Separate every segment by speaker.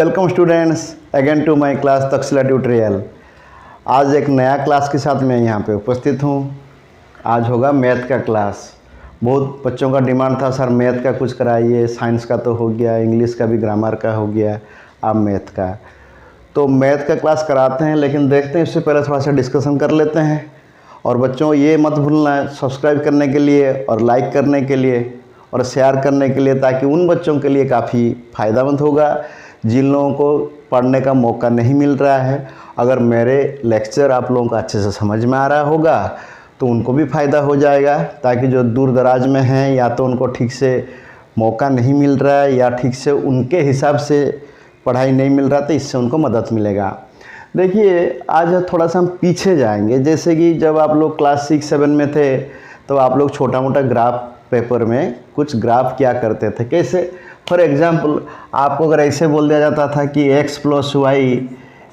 Speaker 1: Welcome students again to my class Takshashila tutorial. आज एक नया क्लास के साथ मैं यहाँ पे उपस्थित हूँ। आज होगा मैथ का क्लास। बहुत बच्चों का डिमांड था, सर मैथ का कुछ कराइए, साइंस का तो हो गया, इंग्लिश का भी, ग्रामर का हो गया, अब मैथ का। तो मैथ का क्लास कराते हैं, लेकिन देखते हैं इससे पहले थोड़ा सा डिस्कशन कर लेते हैं। और बच्चों ये मत भूलना सब्सक्राइब करने के लिए और लाइक करने के लिए और शेयर करने के लिए, ताकि उन बच्चों के लिए काफ़ी फ़ायदेमंद होगा जिन लोगों को पढ़ने का मौका नहीं मिल रहा है। अगर मेरे लेक्चर आप लोगों को अच्छे से समझ में आ रहा होगा तो उनको भी फ़ायदा हो जाएगा, ताकि जो दूर दराज में हैं या तो उनको ठीक से मौका नहीं मिल रहा है या ठीक से उनके हिसाब से पढ़ाई नहीं मिल रहा, तो इससे उनको मदद मिलेगा। देखिए आज थोड़ा सा हम पीछे जाएंगे। जैसे कि जब आप लोग क्लास 6-7 में थे तो आप लोग छोटा मोटा ग्राफ पेपर में कुछ ग्राफ क्या करते थे, कैसे। फॉर एग्ज़ाम्पल आपको अगर ऐसे बोल दिया जाता था कि x + y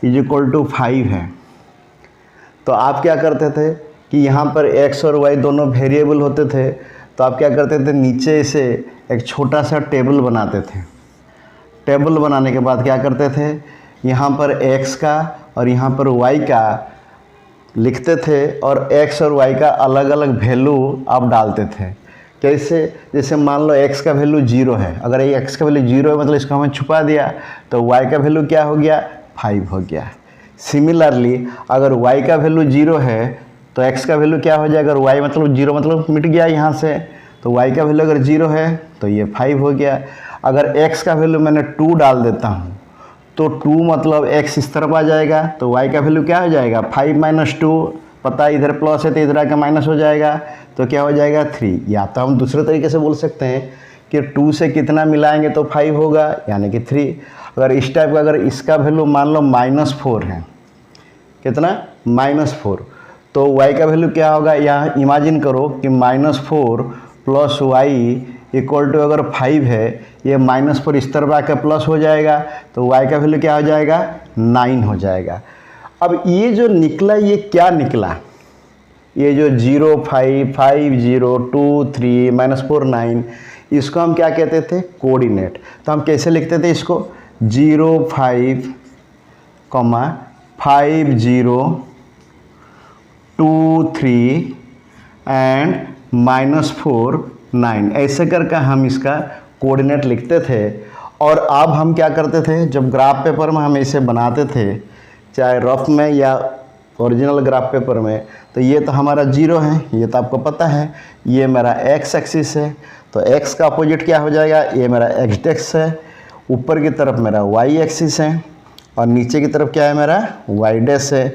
Speaker 1: = 5 है, तो आप क्या करते थे कि यहाँ पर x और y दोनों वेरिएबल होते थे, तो आप क्या करते थे, नीचे से एक छोटा सा टेबल बनाते थे। टेबल बनाने के बाद क्या करते थे, यहाँ पर x का और यहाँ पर y का लिखते थे और x और y का अलग अलग वैल्यू आप डालते थे। कैसे, जैसे मान लो x का वैल्यू 0 है, अगर ये x का वैल्यू 0 है मतलब इसको हमें छुपा दिया, तो y का वैल्यू क्या हो गया, 5 हो गया। सिमिलरली अगर y का वैल्यू 0 है तो x का वैल्यू क्या हो जाएगा, अगर y मतलब 0 मतलब मिट गया यहाँ से, तो y का वैल्यू अगर 0 है तो ये 5 हो गया। अगर x का वैल्यू मैंने 2 डाल देता हूँ तो 2 मतलब x इस तरफ आ जाएगा, तो y का वैल्यू क्या हो जाएगा, 5 - 2, पता है इधर प्लस है तो इधर आके माइनस हो जाएगा, तो क्या हो जाएगा 3। या तो हम दूसरे तरीके से बोल सकते हैं कि 2 से कितना मिलाएंगे तो 5 होगा, यानी कि 3। अगर इस टाइप का, अगर इसका वैल्यू मान लो -4 है, कितना, -4, तो y का वैल्यू क्या होगा, यहाँ इमेजिन करो कि -4 + y = अगर 5 है, ये -4 इस तरफ आकर प्लस हो जाएगा, तो y का वैल्यू क्या हो जाएगा, 9 हो जाएगा। अब ये जो निकला, ये क्या निकला, ये जो 0 5 5 0 2 3 -4 9, इसको हम क्या कहते थे, कोऑर्डिनेट। तो हम कैसे लिखते थे इसको, 0 5 5 0 2 3 एंड -4 9, ऐसे करके हम इसका कोऑर्डिनेट लिखते थे। और अब हम क्या करते थे, जब ग्राफ पेपर में हम इसे बनाते थे, चाहे रफ में या ओरिजिनल ग्राफ पेपर में, तो ये तो हमारा 0 है, ये तो आपको पता है, ये मेरा x एक्सिस है, तो x का अपोजिट क्या हो जाएगा, ये मेरा x है, ऊपर की तरफ मेरा y एक्सिस है और नीचे की तरफ क्या है, मेरा y' है।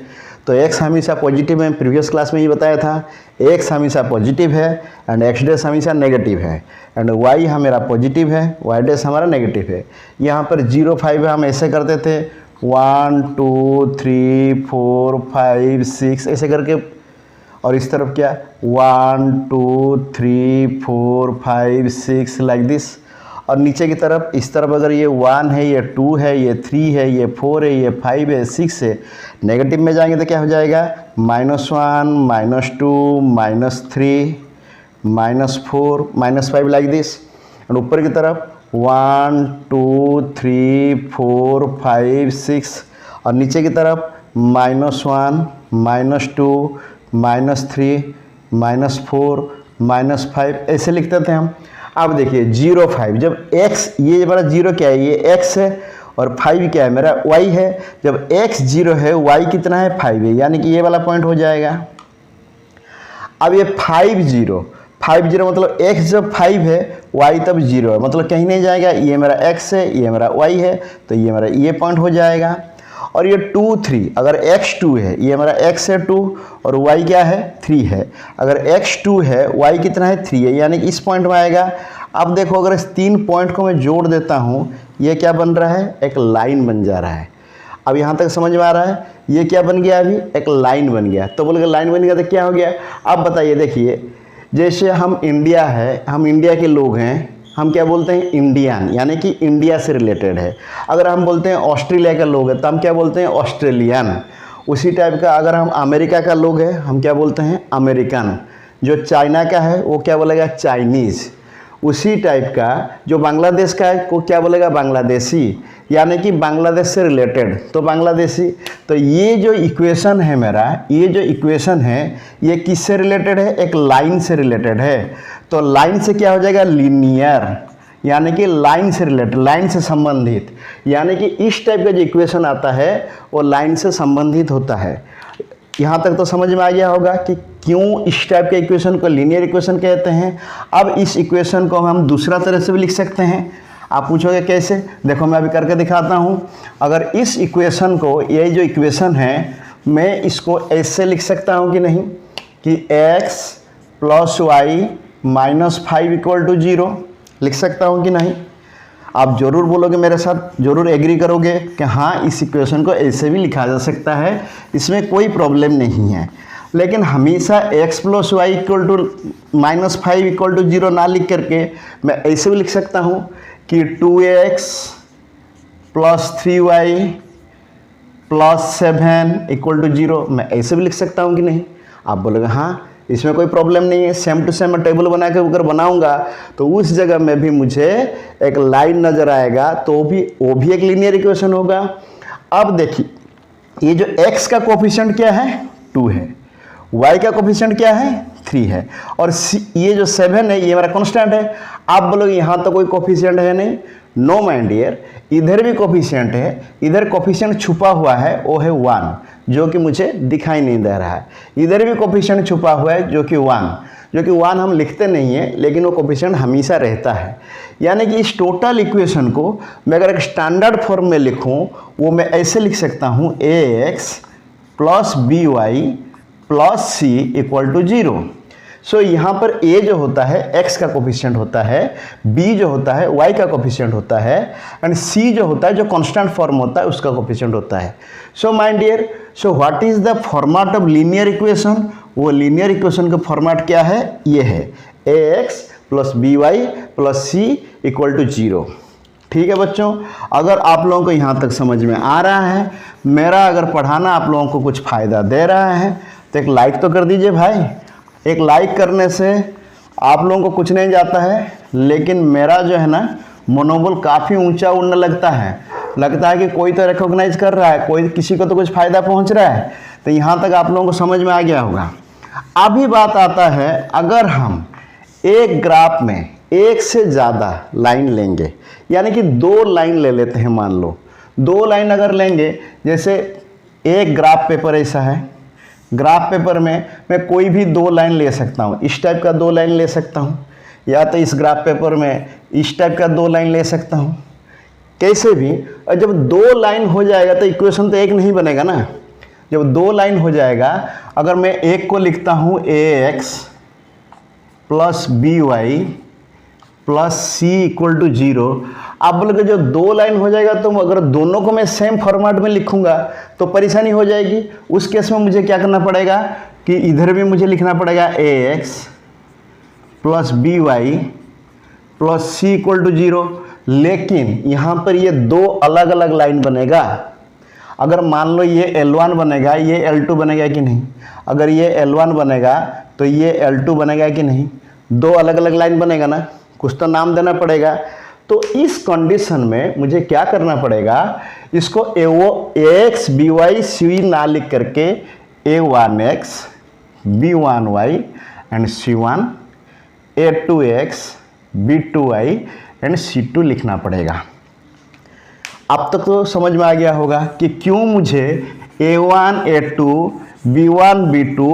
Speaker 1: तो x हमेशा पॉजिटिव है, प्रीवियस क्लास में ये बताया था, x हमेशा पॉजिटिव है एंड x' हमेशा नेगेटिव है, एंड y मेरा पॉजिटिव है, y' हमारा नेगेटिव है। यहाँ पर 0 5 है, हम ऐसे करते थे 1 2 3 4 5 6 ऐसे करके, और इस तरफ क्या 1 2 3 4 5 6 लाइक दिस। और नीचे की तरफ इस तरफ अगर ये 1 है, ये 2 है, ये 3 है, ये 4 है, ये 5 है, 6 है, नेगेटिव में जाएंगे तो क्या हो जाएगा, -1 -2 -3 -4 -5 लाइक दिस। और ऊपर की तरफ 1 2 3 4 5 6, और नीचे की तरफ -1 -2 -3 -4 -5 ऐसे लिखते थे हम। अब देखिए 0 5, जब x, ये मेरा 0 क्या है, ये x है, और 5 क्या है, मेरा y है। जब x 0 है, y कितना है, 5 है, यानी कि ये वाला पॉइंट हो जाएगा। अब ये 5 0 मतलब x जब 5 है, y तब 0 है, मतलब कहीं नहीं जाएगा, ये मेरा x है, ये मेरा y है, तो ये मेरा ये पॉइंट हो जाएगा। और ये 2 3, अगर x 2 है, ये मेरा x है 2 और y क्या है, 3 है। अगर x 2 है, y कितना है, 3 है, यानी कि इस पॉइंट में आएगा। अब देखो अगर इस 3 पॉइंट को मैं जोड़ देता हूँ, ये क्या बन रहा है, एक लाइन बन जा रहा है। अब यहाँ तक समझ में आ रहा है, ये क्या बन गया, अभी एक लाइन बन गया। तो बोल के लाइन बन गया तो क्या हो गया, अब बताइए। देखिए जैसे हम इंडिया है, हम इंडिया के लोग हैं, हम क्या बोलते हैं, इंडियन, यानी कि इंडिया से रिलेटेड है। अगर हम बोलते हैं ऑस्ट्रेलिया के लोग हैं तो हम क्या बोलते हैं, ऑस्ट्रेलियन। उसी टाइप का अगर हम अमेरिका का लोग हैं, हम क्या बोलते हैं, अमेरिकन। जो चाइना का है वो क्या बोलेगा, चाइनीज़। उसी टाइप का जो बांग्लादेश का है को क्या बोलेगा, बांग्लादेशी, यानी कि बांग्लादेश से रिलेटेड तो बांग्लादेशी। तो ये जो इक्वेशन है मेरा, ये जो इक्वेशन है ये किससे रिलेटेड है, एक लाइन से रिलेटेड है। तो लाइन से क्या हो जाएगा, लीनियर, यानी कि लाइन से रिलेटेड, लाइन से संबंधित, यानी कि इस टाइप का जो इक्वेशन आता है वो लाइन से संबंधित होता है। यहाँ तक तो समझ में आ गया होगा कि क्यों इस टाइप के इक्वेशन को लीनियर इक्वेशन कहते हैं। अब इस इक्वेशन को हम दूसरा तरह से भी लिख सकते हैं। आप पूछोगे कैसे, देखो मैं अभी करके दिखाता हूँ। अगर इस इक्वेशन को, ये जो इक्वेशन है, मैं इसको ऐसे लिख सकता हूँ कि नहीं, कि x + y - 5 = 0 लिख सकता हूँ कि नहीं। आप ज़रूर बोलोगे मेरे साथ, ज़रूर एग्री करोगे कि हाँ इस इक्वेशन को ऐसे भी लिखा जा सकता है, इसमें कोई प्रॉब्लम नहीं है। लेकिन हमेशा x + y - 5 = 0 ना लिख करके मैं ऐसे भी लिख सकता हूँ कि 2x + 3y + 7 = 0, मैं ऐसे भी लिख सकता हूँ कि नहीं। आप बोलोगे हाँ इसमें कोई प्रॉब्लम नहीं है, सेम टू सेम टेबल बना के अगर बनाऊंगा तो उस जगह में भी मुझे एक लाइन नज़र आएगा, तो वो भी एक लीनियर इक्वेशन होगा। अब देखिए ये जो x का कोफिशिएंट क्या है, 2 है, y का कोफिशिएंट क्या है, 3 है, और ये जो 7 है ये मेरा कांस्टेंट है। आप बोलोगे यहाँ तो कोई कोफिशिएंट है नहीं, नो माय डियर, इधर भी कोफिशिएंट है, इधर कोफिशिएंट छुपा हुआ है, वो है 1 जो कि मुझे दिखाई नहीं दे रहा है। इधर भी कोफिशिएंट छुपा हुआ है जो कि 1 हम लिखते नहीं है, लेकिन वो कोफिशिएंट हमेशा रहता है। यानी कि इस टोटल इक्वेशन को मैं अगर एक स्टैंडर्ड फॉर्म में लिखूं, वो मैं ऐसे लिख सकता हूं, ax + by + c = 0। सो यहाँ पर a जो होता है x का कोफिशिएंट होता है, b जो होता है y का कोफिशिएंट होता है, एंड c जो होता है जो कांस्टेंट फॉर्म होता है उसका कोफिशिएंट होता है। So my dear, so what is the format of linear equation, वो लीनियर इक्वेशन का फॉर्मेट क्या है, ये है ax + by + c = 0। ठीक है बच्चों, अगर आप लोगों को यहाँ तक समझ में आ रहा है, मेरा अगर पढ़ाना आप लोगों को कुछ फ़ायदा दे रहा है तो एक लाइक तो कर दीजिए भाई। एक लाइक करने से आप लोगों को कुछ नहीं जाता है, लेकिन मेरा जो है ना मनोबल काफ़ी ऊंचा उड़ने लगता है कि कोई तो रिकॉग्नाइज कर रहा है, कोई किसी को तो कुछ फ़ायदा पहुंच रहा है। तो यहाँ तक आप लोगों को समझ में आ गया होगा। अभी बात आता है, अगर हम एक ग्राफ में एक से ज़्यादा लाइन लेंगे, यानी कि 2 लाइन ले लेते हैं, मान लो 2 लाइन अगर लेंगे, जैसे एक ग्राफ पेपर ऐसा है, ग्राफ पेपर में मैं कोई भी 2 लाइन ले सकता हूँ, इस टाइप का 2 लाइन ले सकता हूँ, या तो इस ग्राफ पेपर में इस टाइप का 2 लाइन ले सकता हूँ, कैसे भी। और जब 2 लाइन हो जाएगा तो इक्वेशन तो एक नहीं बनेगा ना। जब 2 लाइन हो जाएगा, अगर मैं एक को लिखता हूँ ax + by + c = 0, आप बोलोगे जो 2 लाइन हो जाएगा तो अगर दोनों को मैं सेम फॉर्मेट में लिखूंगा तो परेशानी हो जाएगी। उस केस में मुझे क्या करना पड़ेगा कि इधर भी मुझे लिखना पड़ेगा ax + by + c = 0, लेकिन यहाँ पर ये 2 अलग अलग लाइन बनेगा। अगर मान लो ये L1 बनेगा, ये L2 बनेगा कि नहीं, अगर ये L1 बनेगा तो ये L2 बनेगा कि नहीं, 2 अलग अलग लाइन बनेगा ना, कुछ तो नाम देना पड़ेगा। तो इस कंडीशन में मुझे क्या करना पड़ेगा, इसको ax by c ना लिख करके a1x b1y and c1 a2x b2y and c2 लिखना पड़ेगा। अब तक तो समझ में आ गया होगा कि क्यों मुझे a1 a2 b1 b2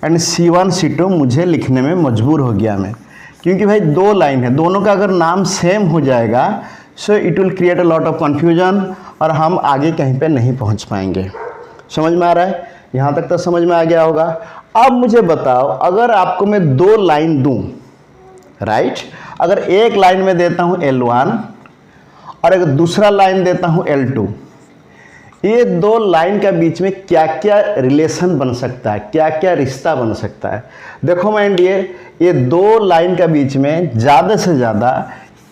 Speaker 1: and c1 c2 मुझे लिखने में मजबूर हो गया मैं, क्योंकि भाई 2 लाइन है, दोनों का अगर नाम सेम हो जाएगा so it will create a lot of confusion और हम आगे कहीं पे नहीं पहुंच पाएंगे। समझ में आ रहा है, यहाँ तक तो समझ में आ गया होगा। अब मुझे बताओ, अगर आपको मैं 2 लाइन दूं, राइट, अगर एक लाइन में देता हूँ L1 और एक दूसरा लाइन देता हूँ L2, ये 2 लाइन के बीच में क्या क्या रिलेशन बन सकता है, क्या क्या रिश्ता बन सकता है। देखो माय डियर, ये 2 लाइन के बीच में ज़्यादा से ज़्यादा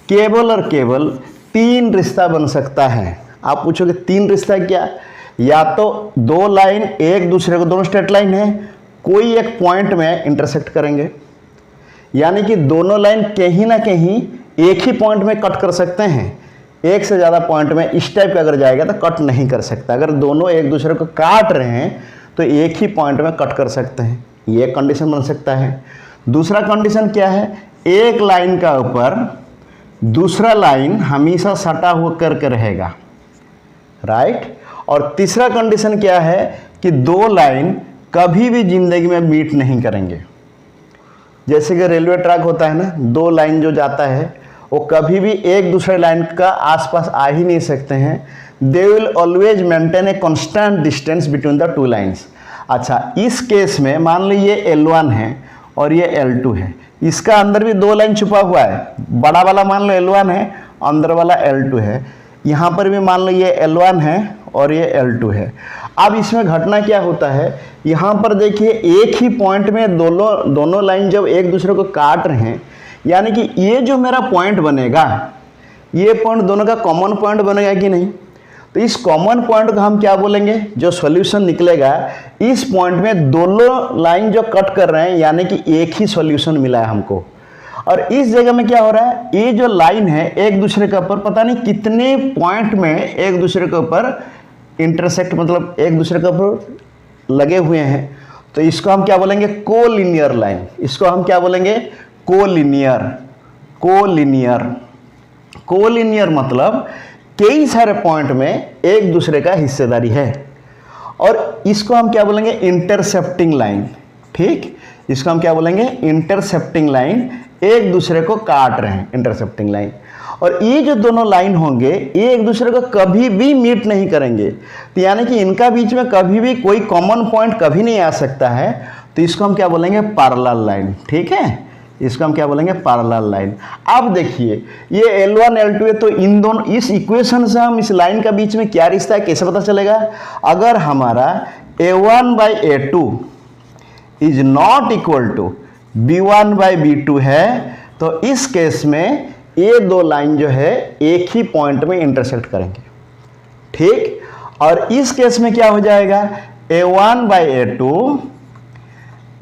Speaker 1: केवल और केवल 3 रिश्ता बन सकता है। आप पूछोगे 3 रिश्ता क्या, या तो 2 लाइन एक दूसरे को, दोनों स्ट्रेट लाइन है, कोई एक पॉइंट में इंटरसेक्ट करेंगे, यानी कि दोनों लाइन कहीं ना कहीं एक ही पॉइंट में कट कर सकते हैं। एक से ज़्यादा पॉइंट में इस टाइप का अगर जाएगा तो कट नहीं कर सकता। अगर दोनों एक दूसरे को काट रहे हैं तो एक ही पॉइंट में कट कर सकते हैं, ये कंडीशन बन सकता है। दूसरा कंडीशन क्या है, एक लाइन का ऊपर दूसरा लाइन हमेशा सटा होकर के रहेगा, राइट। और तीसरा कंडीशन क्या है कि दो लाइन कभी भी जिंदगी में मीट नहीं करेंगे। जैसे कि रेलवे ट्रैक होता है ना, दो लाइन जो जाता है वो कभी भी एक दूसरे लाइन का आसपास आ ही नहीं सकते हैं। They will always maintain a constant distance between the two lines. अच्छा, इस केस में मान लो ये L1 है और ये L2 है, इसका अंदर भी दो लाइन छुपा हुआ है। बड़ा वाला मान लो L1 है, अंदर वाला L2 है। यहाँ पर भी मान लो ये L1 है और ये L2 है। अब इसमें घटना क्या होता है, यहाँ पर देखिए एक ही पॉइंट में दोनों लाइन जब एक दूसरे को काट रहे हैं, यानी कि ये जो मेरा पॉइंट बनेगा, ये पॉइंट दोनों का कॉमन पॉइंट बनेगा कि नहीं। तो इस कॉमन पॉइंट को हम क्या बोलेंगे, जो सॉल्यूशन निकलेगा, इस पॉइंट में दोनों लाइन जो कट कर रहे हैं यानी कि एक ही सॉल्यूशन मिला है हमको। और इस जगह में क्या हो रहा है, ये जो लाइन है एक दूसरे के ऊपर पता नहीं कितने पॉइंट में एक दूसरे के ऊपर इंटरसेक्ट, मतलब एक दूसरे के ऊपर लगे हुए हैं। तो इसको हम क्या बोलेंगे, कोलिनियर लाइन। इसको हम क्या बोलेंगे, कोलिनियर। कोलिनियर कोलिनियर मतलब कई सारे पॉइंट में एक दूसरे का हिस्सेदारी है। और इसको हम क्या बोलेंगे, इंटरसेप्टिंग लाइन। ठीक, इसको हम क्या बोलेंगे, इंटरसेप्टिंग लाइन। एक दूसरे को काट रहे हैं, इंटरसेप्टिंग लाइन। और ये जो दोनों लाइन होंगे ये एक दूसरे को कभी भी मीट नहीं करेंगे, तो यानी कि इनका बीच में कभी भी कोई कॉमन पॉइंट कभी नहीं आ सकता है। तो इसको हम क्या बोलेंगे, पैरेलल लाइन। ठीक है, इसको हम क्या बोलेंगे, पैरेलल लाइन। अब देखिए ये L1 L2 है, तो इन दोनों, इस इक्वेशन से हम इस लाइन का बीच में क्या रिश्ता है कैसे पता चलेगा। अगर हमारा A1/A2 is not equal to B1/B2 है, तो इस केस में ये दो लाइन जो है एक ही पॉइंट में इंटरसेक्ट करेंगे। ठीक, और इस केस में क्या हो जाएगा, A1/A2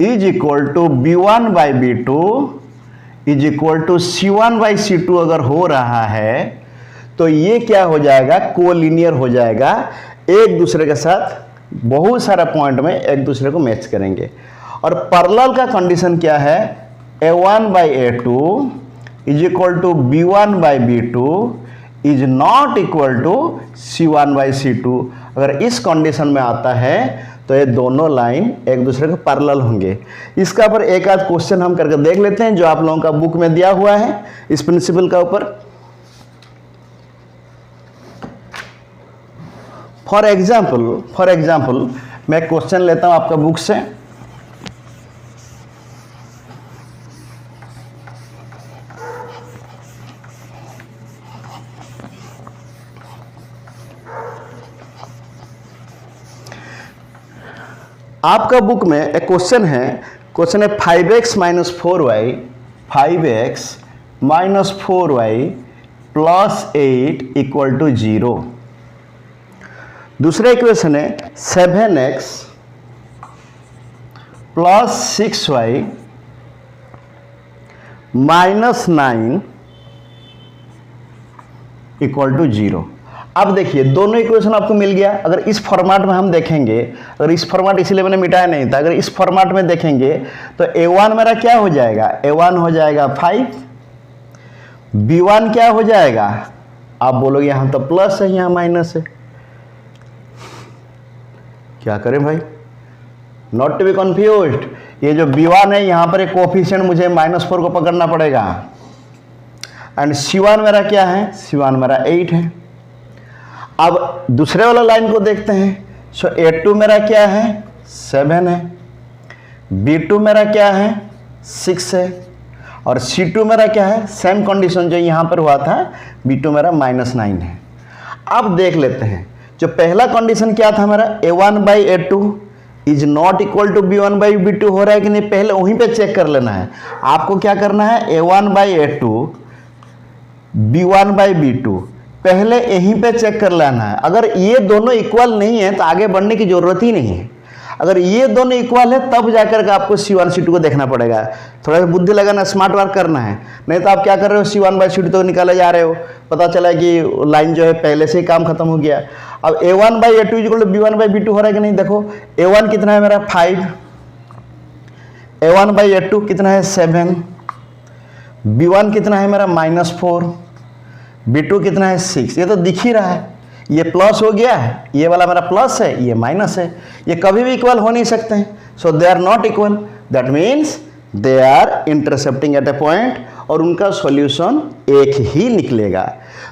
Speaker 1: is equal to B1/B2 is equal to C1/C2 अगर हो रहा है तो ये क्या हो जाएगा, कोलिनियर हो जाएगा। एक दूसरे के साथ बहुत सारा पॉइंट में एक दूसरे को मैच करेंगे। और पैरेलल का कंडीशन क्या है, A1/A2 is equal to B1/B2 is not equal to C1/C2। अगर इस कंडीशन में आता है तो ये दोनों लाइन एक दूसरे के पैरेलल होंगे। इसका पर एक आध क्वेश्चन हम करके देख लेते हैं जो आप लोगों का बुक में दिया हुआ है इस प्रिंसिपल का ऊपर। फॉर एग्जाम्पल मैं क्वेश्चन लेता हूं आपका बुक से। आपका बुक में एक क्वेश्चन है 5x - 4y 5x - 4y + 8 = 0। दूसरा इक्वेशन है 7x + 6y - 9 = 0। अब देखिए दोनों इक्वेशन आपको मिल गया। अगर इस फॉर्मेट में हम देखेंगे, अगर इस फॉर्मेट इसलिए मैंने मिटाया नहीं था, अगर इस फॉर्मेट में देखेंगे तो A1 मेरा क्या हो जाएगा, A1 हो जाएगा 5, B1 क्या हो जाएगा, आप बोलोगे यहां तो प्लस है यहां माइनस है, क्या करें भाई, नॉट टू बी कंफ्यूज्ड। ये जो B1 है यहां पर एक कोफिशिएंट मुझे -4 को पकड़ना पड़ेगा। एंड C1 मेरा क्या है, C1 मेरा 8 है। अब दूसरे वाला लाइन को देखते हैं। सो A2 मेरा क्या है, 7 है, B2 मेरा क्या है, 6 है, और C2 मेरा क्या है, सेम कंडीशन जो यहाँ पर हुआ था, B2 मेरा -9 है। अब देख लेते हैं जो पहला कंडीशन क्या था मेरा, A1/A2 is not equal to B1/B2 हो रहा है कि नहीं, पहले वहीं पे चेक कर लेना है। आपको क्या करना है, A1/A2 B1/B2 पहले यहीं पे चेक कर लेना है। अगर ये दोनों इक्वल नहीं है तो आगे बढ़ने की जरूरत ही नहीं है। अगर ये दोनों इक्वल है तब जाकर के आपको C1 C2 को देखना पड़ेगा। थोड़ा सा बुद्धि लगाना, स्मार्ट वर्क करना है, नहीं तो आप क्या कर रहे हो C1/C2 तो निकाले जा रहे हो, पता चला कि लाइन जो है पहले से ही काम खत्म हो गया। अब A1/A2 = B1/B2 हो रहा है कि नहीं? देखो A1 कितना है मेरा 5, A1/A2 कितना है 7, B1 कितना है मेरा -4, B2 कितना है 6। ये तो दिख ही रहा है, ये प्लस हो गया है, ये वाला मेरा प्लस है, ये माइनस है, ये कभी भी इक्वल हो नहीं सकते हैं। So they are not equal, that means they are intercepting at a point, और उनका सॉल्यूशन एक ही निकलेगा।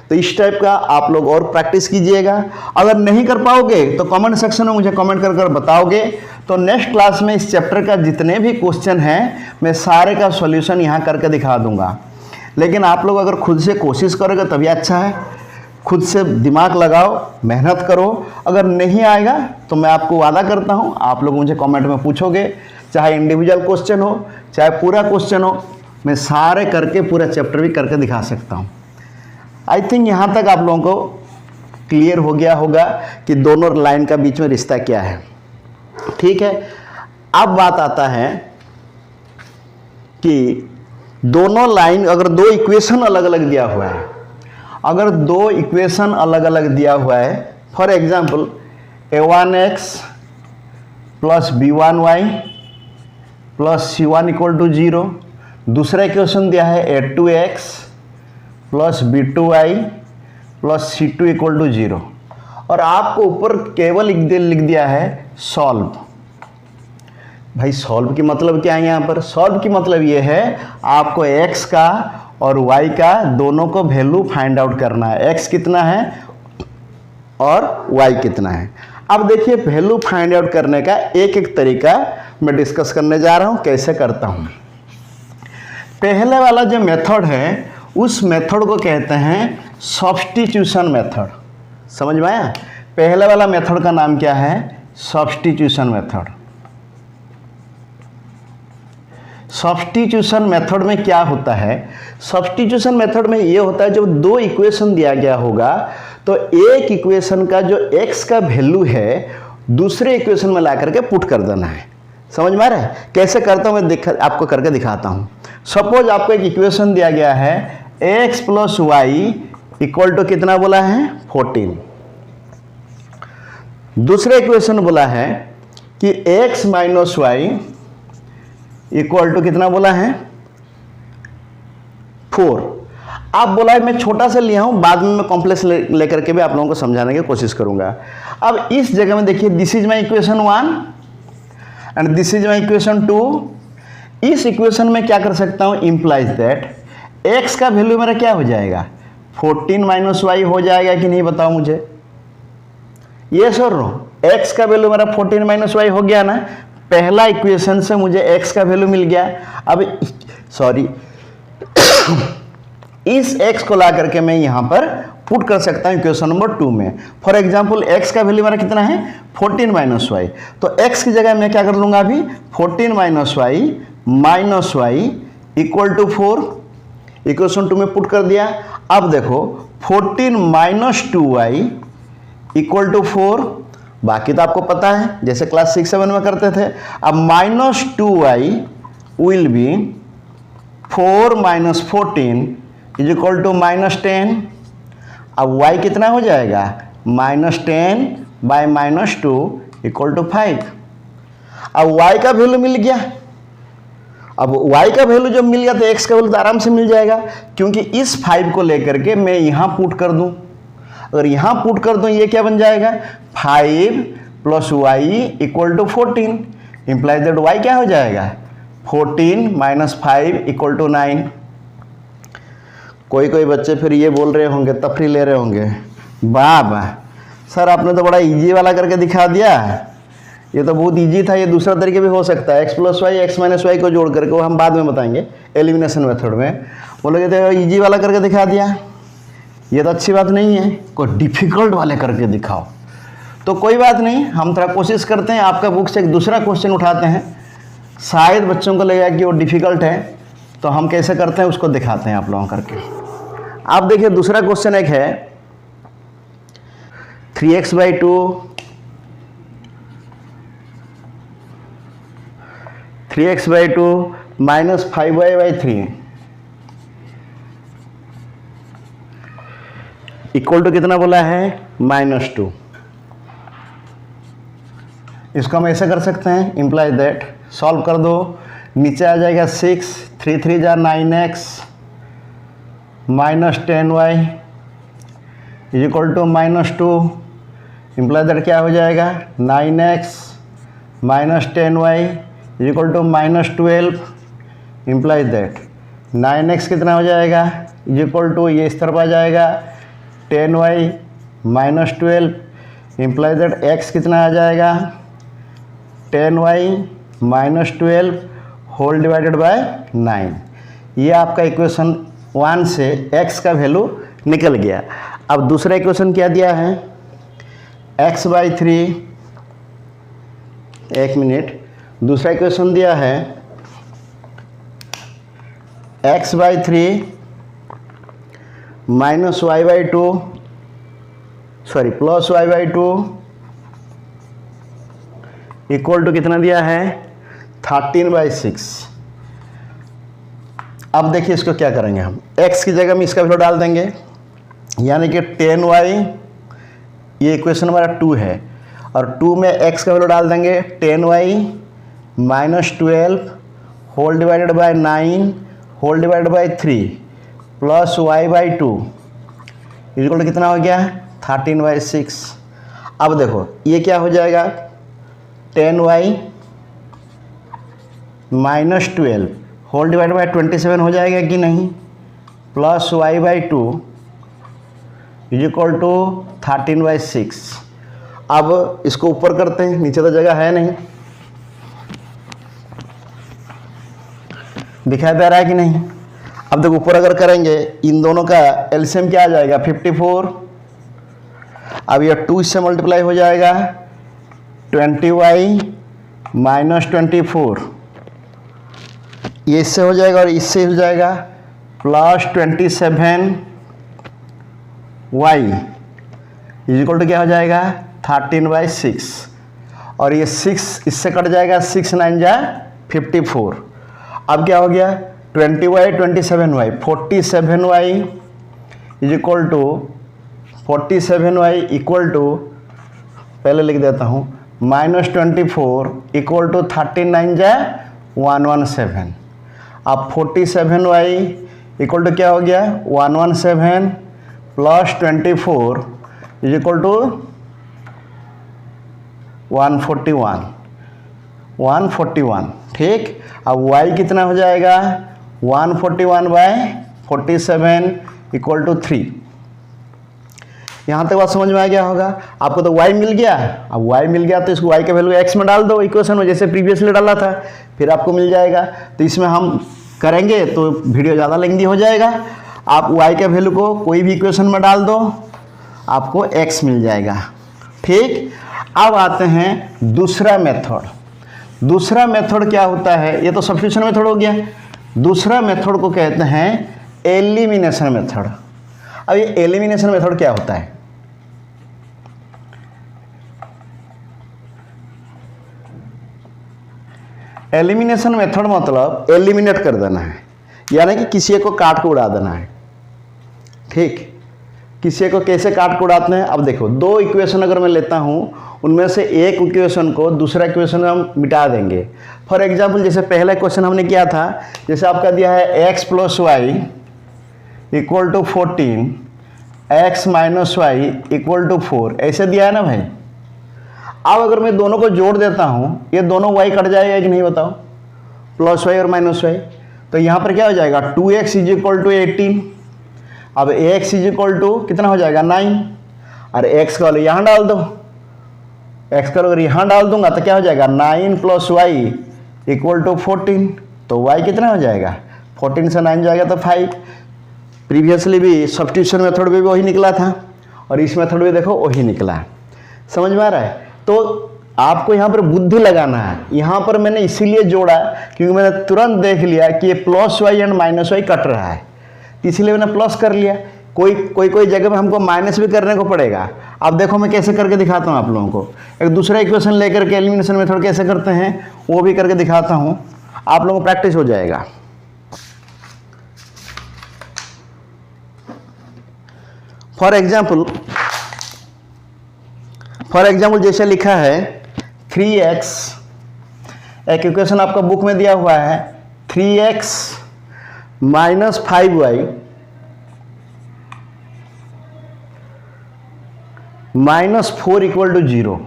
Speaker 1: तो इस टाइप का आप लोग और प्रैक्टिस कीजिएगा। अगर नहीं कर पाओगे तो कमेंट सेक्शन में मुझे कमेंट कर कर बताओगे, तो नेक्स्ट क्लास में इस चैप्टर का जितने भी क्वेश्चन हैं मैं सारे का सॉल्यूशन यहाँ करके दिखा दूंगा। लेकिन आप लोग अगर खुद से कोशिश करोगे तभी अच्छा है, खुद से दिमाग लगाओ, मेहनत करो। अगर नहीं आएगा तो मैं आपको वादा करता हूँ आप लोग मुझे कमेंट में पूछोगे, चाहे इंडिविजुअल क्वेश्चन हो चाहे पूरा क्वेश्चन हो, मैं सारे करके पूरा चैप्टर भी करके दिखा सकता हूँ। आई थिंक यहाँ तक आप लोगों को क्लियर हो गया होगा कि दोनों लाइन का बीच में रिश्ता क्या है। ठीक है, अब बात आता है कि दोनों लाइन, अगर दो इक्वेशन अलग अलग दिया हुआ है, अगर दो इक्वेशन अलग अलग दिया हुआ है, for example A1x plus B1y plus C1 = 0, दूसरा इक्वेशन दिया है A2x plus B2y plus C2 = 0, और आपको ऊपर केवल लिख दिया है सॉल्व। भाई सॉल्व की मतलब क्या है? यहाँ पर सॉल्व की मतलब ये है आपको x का और y का दोनों को वैल्यू फाइंड आउट करना है, x कितना है और y कितना है। अब देखिए वैल्यू फाइंड आउट करने का एक एक तरीका मैं डिस्कस करने जा रहा हूँ, कैसे करता हूँ। पहले वाला जो मेथड है उस मेथड को कहते हैं सब्स्टिट्यूशन मेथड। समझ में आया? पहले वाला मेथड का नाम क्या है? Substitution method. सब्स्टिट्यूशन मेथड में क्या होता है? सब्स्टिट्यूशन मेथड में ये होता है जब दो इक्वेशन दिया गया होगा तो एक इक्वेशन का जो x का वैल्यू है दूसरे इक्वेशन में ला करके पुट कर देना है। समझ में आ रहा है? कैसे करता हूँ मैं आपको करके दिखाता हूँ। सपोज आपको एक इक्वेशन दिया गया है x + y = कितना बोला है? 14। दूसरे इक्वेशन बोला है कि x - y = कितना बोला है? 4। आप बोला है मैं छोटा सा लिया हूं, बाद में मैं कॉम्प्लेक्स लेकर के भी आप लोगों को समझाने की कोशिश करूंगा। अब इस जगह में देखिए, this is my equation 1 and this is my equation 2। इस इक्वेशन में क्या कर सकता हूं? इंप्लाइज दैट x का वैल्यू मेरा क्या हो जाएगा? 14 - y हो जाएगा कि नहीं? बताओ मुझे, यस और नो। x का वैल्यू मेरा 14 - y हो गया ना? पहला इक्वेशन से मुझे x का वैल्यू मिल गया। अब सॉरी इस x को ला करके मैं यहां पर पुट कर सकता हूं इक्वेशन नंबर 2 में। फॉर एग्जांपल x का वैल्यू मेरा कितना है? 14 - y। तो x की जगह मैं क्या कर लूंगा अभी? 14 - y = 4 इक्वेशन 2 में पुट कर दिया। अब देखो 14 - 2y = 4, बाकी तो आपको पता है जैसे क्लास 6-7 में करते थे। अब -2y विल बी 4 - 14 = -10। अब y कितना हो जाएगा? -10 / -2 = 5। अब y का वैल्यू मिल गया। अब y का वैल्यू जब मिल गया तो x का वैल्यू तो आराम से मिल जाएगा, क्योंकि इस 5 को लेकर के मैं यहाँ पुट कर दूँ। अगर यहाँ पुट कर दूँ ये क्या बन जाएगा? 5 + y = 14। इंप्लाइज दैट y क्या हो जाएगा? 14 - 5 = 9। कोई बच्चे फिर ये बोल रहे होंगे, तफरी ले रहे होंगे, वाह सर आपने तो बड़ा इजी वाला करके दिखा दिया, ये तो बहुत इजी था, ये दूसरा तरीके भी हो सकता है। x + y x - y को जोड़ करके, वो हम बाद में बताएंगे एलिमिनेशन मेथड में। बोलोगे तो इजी वाला करके दिखा दिया, ये तो अच्छी बात नहीं है, कोई डिफिकल्ट वाले करके दिखाओ। तो कोई बात नहीं, हम थोड़ा कोशिश करते हैं, आपका बुक से एक दूसरा क्वेश्चन उठाते हैं, शायद बच्चों को लगेगा कि वो डिफिकल्ट है, तो हम कैसे करते हैं उसको दिखाते हैं आप लोगों करके। आप देखिए दूसरा क्वेश्चन एक है 3x/2 3x/2 minus 5y/3 equal to कितना बोला है, -2। इसको हम ऐसे कर सकते हैं, इम्प्लाई दैट, सॉल्व कर दो, नीचे आ जाएगा 6, 3 3 जा 9x minus 10y is equal to -2। Imply that क्या हो जाएगा, 9x minus 10y is equal to -12। Imply that 9x कितना हो जाएगा, इज इक्वल टू, ये इस तरफ आ जाएगा 10y minus 12। Imply that x कितना आ जाएगा, 10y minus 12 whole divided by 9। ये आपका इक्वेशन 1 से x का वैल्यू निकल गया। अब दूसरा इक्वेशन क्या दिया है, x/3, एक मिनट, दूसरा इक्वेशन दिया है x/3 minus y/2 sorry plus y/2 equal to कितना दिया है, 13/6। अब देखिए इसको क्या करेंगे हम, x की जगह में इसका वैल्यू डाल देंगे, यानी कि 10y, ये इक्वेशन हमारा 2 है, और 2 में x का वैल्यू डाल देंगे 10y minus 12 whole divided by 9 whole divided by 3 plus y/2 equal to कितना हो गया, 13/6। अब देखो ये क्या हो जाएगा, 10y minus 12 whole divide bye 27 हो जाएगा कि नहीं, plus y/2 is equal to 13/6। अब इसको ऊपर करते हैं, नीचे तो जगह है नहीं, दिखाई दे रहा है कि नहीं। अब देखो ऊपर अगर करेंगे, इन दोनों का एलसीएम क्या आ जाएगा, 54। अब ये 2 इससे मल्टीप्लाई हो जाएगा, 20y माइनस 24, ये इससे हो जाएगा और इससे हो जाएगा, plus 27y is equal to क्या हो जाएगा, 13/6, और ये 6 इससे कट जाएगा, 6 9 जा 54। अब क्या हो गया, 20y 27y 47y is equal to 47y equal to, पहले लिख देता हूँ, -24 इक्वल टू 39 जा 117। अब 47y इक्वल टू क्या हो गया, 117 प्लस 24 इज इक्वल टू 141, ठीक। अब y कितना हो जाएगा, 141/47 इक्वल टू 3। यहाँ तक बात समझ में आ गया होगा आपको। तो y मिल गया, अब y मिल गया तो इसको y का वैल्यू x में डाल दो इक्वेशन में, जैसे प्रीवियसली डाला था, फिर आपको मिल जाएगा। तो इसमें हम करेंगे तो वीडियो ज़्यादा लेंदी हो जाएगा। आप y के वैल्यू को कोई भी इक्वेशन में डाल दो, आपको x मिल जाएगा, ठीक। अब आते हैं दूसरा मेथड। दूसरा मेथड क्या होता है, ये तो सब्स्टिट्यूशन मेथड हो गया। दूसरा मेथड को कहते हैं एलिमिनेशन मेथड। अब ये एलिमिनेशन मेथड क्या होता है, एलिमिनेशन मेथड मतलब एलिमिनेट कर देना है, यानी कि किसी को काट को उड़ा देना है, ठीक। किसी को कैसे काट को उड़ाते हैं, अब देखो 2 इक्वेशन अगर मैं लेता हूँ, उनमें से एक इक्वेशन को दूसरा इक्वेशन हम मिटा देंगे। फॉर एग्जांपल जैसे पहला क्वेश्चन हमने किया था, जैसे आपका दिया है x + y equal to 14, x - y equal to 4, ऐसे दिया है ना भाई। अब अगर मैं दोनों को जोड़ देता हूँ, ये दोनों y कट जाएगा कि नहीं बताओ, +y और -y। तो यहाँ पर क्या हो जाएगा, 2x इज इक्वल टू 18। अब x इज इक्वल टू कितना हो जाएगा, 9, और x का वैल्यू यहाँ डाल दो। x का अगर यहाँ डाल दूंगा तो क्या हो जाएगा, 9 + y इक्वल टू 14। तो y कितना हो जाएगा, 14 से 9 जाएगा तो 5। प्रीवियसली भी सब्स्टिट्यूशन मेथड में भी वही निकला था, और इस मेथड में देखो वही निकला। समझ में आ रहा है। तो आपको यहाँ पर बुद्धि लगाना है। यहाँ पर मैंने इसीलिए जोड़ा क्योंकि मैंने तुरंत देख लिया कि ये +y एंड -y कट रहा है, इसीलिए मैंने प्लस कर लिया। कोई जगह में हमको माइनस भी करने को पड़ेगा। अब देखो मैं कैसे करके दिखाता हूँ आप लोगों को। एक दूसरा इक्वेशन लेकर के एलिमिनेशन मेथड कैसे करते हैं वो भी करके दिखाता हूँ। आप लोगों को प्रैक्टिस हो जाएगा। फॉर एग्जाम्पल जैसे लिखा है 3x, एक इक्वेशन आपका बुक में दिया हुआ है 3x minus 5y minus 4 equal to 0।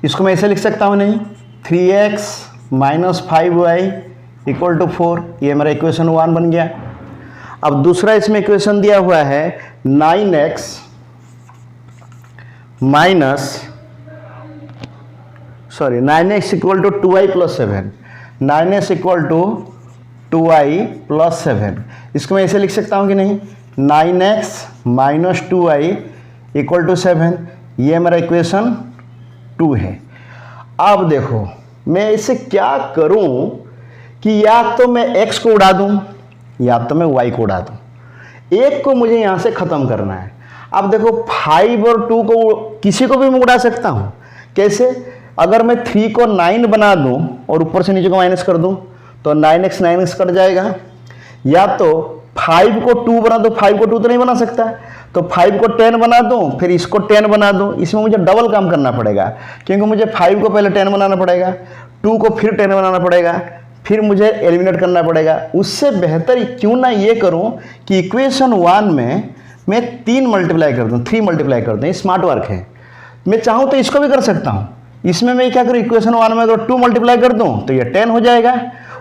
Speaker 1: इसको मैं ऐसे लिख सकता हूं नहीं, 3x minus 5y equal to 4, ये मेरा इक्वेशन 1 बन गया। अब दूसरा इसमें इक्वेशन दिया हुआ है 9x equal to 2y plus 7, 9x equal to 2y plus 7। इसको मैं ऐसे लिख सकता हूं कि नहीं, 9x minus 2y equal to 7, ये मेरा इक्वेशन 2 है। अब देखो मैं इसे क्या करूं कि या तो मैं x को उड़ा दूं या तो मैं y को उड़ा दूं। एक को मुझे यहां से खत्म करना है। अब देखो 5 और 2 को किसी को भी मैं उड़ा सकता हूं। कैसे? अगर मैं 3 को 9 बना दूं और ऊपर से नीचे को माइनस कर दूं तो 9x कट जाएगा। या तो 5 को 2 बना दो, 5 को 2 तो नहीं बना सकता, तो 5 को 10 बना दूं फिर इसको 10 बना दूं। इसमें मुझे डबल काम करना पड़ेगा, क्योंकि मुझे 5 को पहले 10 बनाना पड़ेगा, 2 को फिर 10 बनाना पड़ेगा, फिर मुझे एलिमिनेट करना पड़ेगा। उससे बेहतर क्यों ना ये करूं कि इक्वेशन 1 में मैं 3 मल्टीप्लाई कर दूं, 3 मल्टीप्लाई कर दूं। स्मार्ट वर्क है। मैं चाहूं तो इसको भी कर सकता हूं। इसमें मैं क्या करूं, इक्वेशन 1 में अगर 2 मल्टीप्लाई कर दूं तो ये 10 हो जाएगा,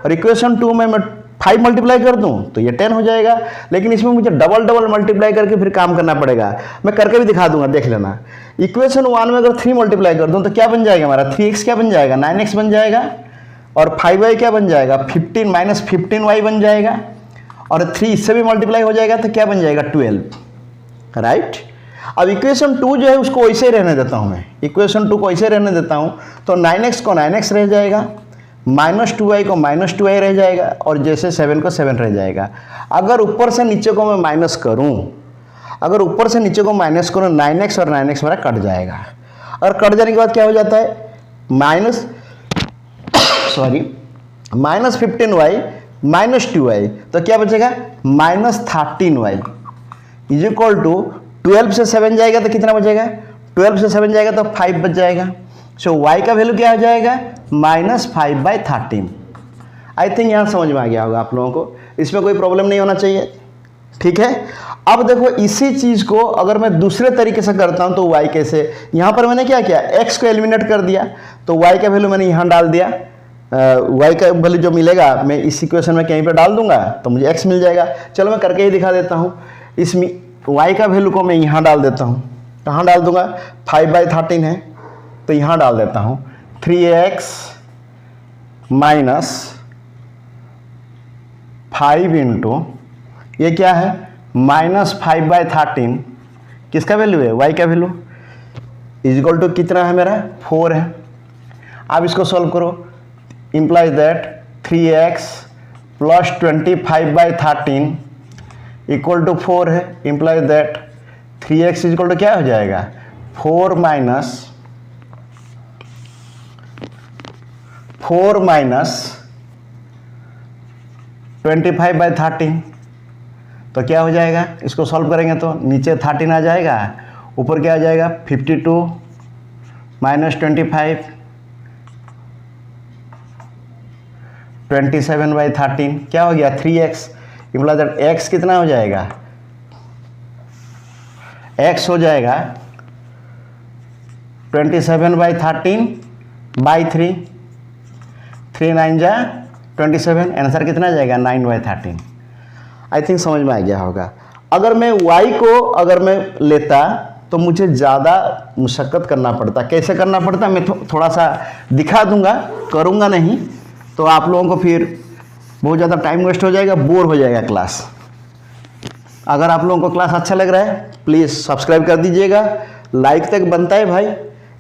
Speaker 1: और इक्वेशन 2 में मैं 5 मल्टीप्लाई कर दूं तो ये 10 हो जाएगा। लेकिन इसमें मुझे डबल मल्टीप्लाई करके फिर काम करना पड़ेगा। मैं करके भी दिखा दूंगा, देख लेना। इक्वेशन 1 में अगर 3 मल्टीप्लाई कर दूं तो क्या बन जाएगा हमारा, 3x क्या बन जाएगा, 9x बन जाएगा, और 5y क्या बन जाएगा, 15 माइनस 15y बन जाएगा, और 3 इससे भी मल्टीप्लाई हो जाएगा तो क्या बन जाएगा, 12, राइट। अब इक्वेशन 2 जो है उसको वैसे ही रहने देता हूं मैं, इक्वेशन 2 को वैसे रहने देता हूं तो 9x को 9x रह जाएगा, माइनस 2y को माइनस 2y रह जाएगा, और जैसे 7 को 7 रह जाएगा। अगर ऊपर से नीचे को मैं माइनस करूं, अगर ऊपर से नीचे को माइनस करूं 9x और 9x मेरा कट जाएगा। और कट जाने के बाद क्या हो जाता है, माइनस 15y माइनस 2y, तो क्या बचेगा, minus 13y is equal to 12 से 7 जाएगा तो कितना बचेगा, 12 से 7 जाएगा तो 5 बच जाएगा। सो y का वैल्यू क्या हो जाएगा, माइनस 5/13। आई थिंक यहाँ समझ में आ गया होगा आप लोगों को, इसमें कोई प्रॉब्लम नहीं होना चाहिए, ठीक है। अब देखो इसी चीज को अगर मैं दूसरे तरीके से करता हूं तो y कैसे, यहाँ पर मैंने क्या किया, x को एलिमिनेट कर दिया तो y का वैल्यू मैंने यहाँ डाल दिया। y का वैल्यू जो मिलेगा मैं इस इक्वेशन में कहीं पे डाल दूंगा तो मुझे x मिल जाएगा। चलो मैं करके ही दिखा देता हूँ। इसमें y का वैल्यू को मैं यहाँ डाल देता हूँ, कहाँ डाल दूंगा, 5/13 है तो यहाँ डाल देता हूँ 3x माइनस 5 इंटू ये क्या है, माइनस 5/13, किसका वैल्यू है, y का वैल्यू, इज इक्वल टू कितना है मेरा, 4 है। अब इसको सॉल्व करो, implies that 3x plus 25/13 equal to 4 है, implies that 3x is equal to क्या हो जाएगा, 4 माइनस 25/13, तो क्या हो जाएगा, इसको सॉल्व करेंगे तो नीचे 13 आ जाएगा, ऊपर क्या आ जाएगा, 52 माइनस 25 27/13, क्या हो गया, 3x, इम्प्लाइज दैट x कितना हो जाएगा, x हो जाएगा 27/13/3, 3 9 जा 27, आंसर कितना जाएगा, 9/13। आई थिंक समझ में आ गया होगा। अगर मैं y को अगर मैं लेता तो मुझे ज़्यादा मुशक्क़त करना पड़ता। कैसे करना पड़ता मैं थोड़ा सा दिखा दूंगा, करूँगा नहीं तो आप लोगों को फिर बहुत ज़्यादा टाइम वेस्ट हो जाएगा, बोर हो जाएगा क्लास। अगर आप लोगों को क्लास अच्छा लग रहा है प्लीज़ सब्सक्राइब कर दीजिएगा, लाइक तक बनता है भाई,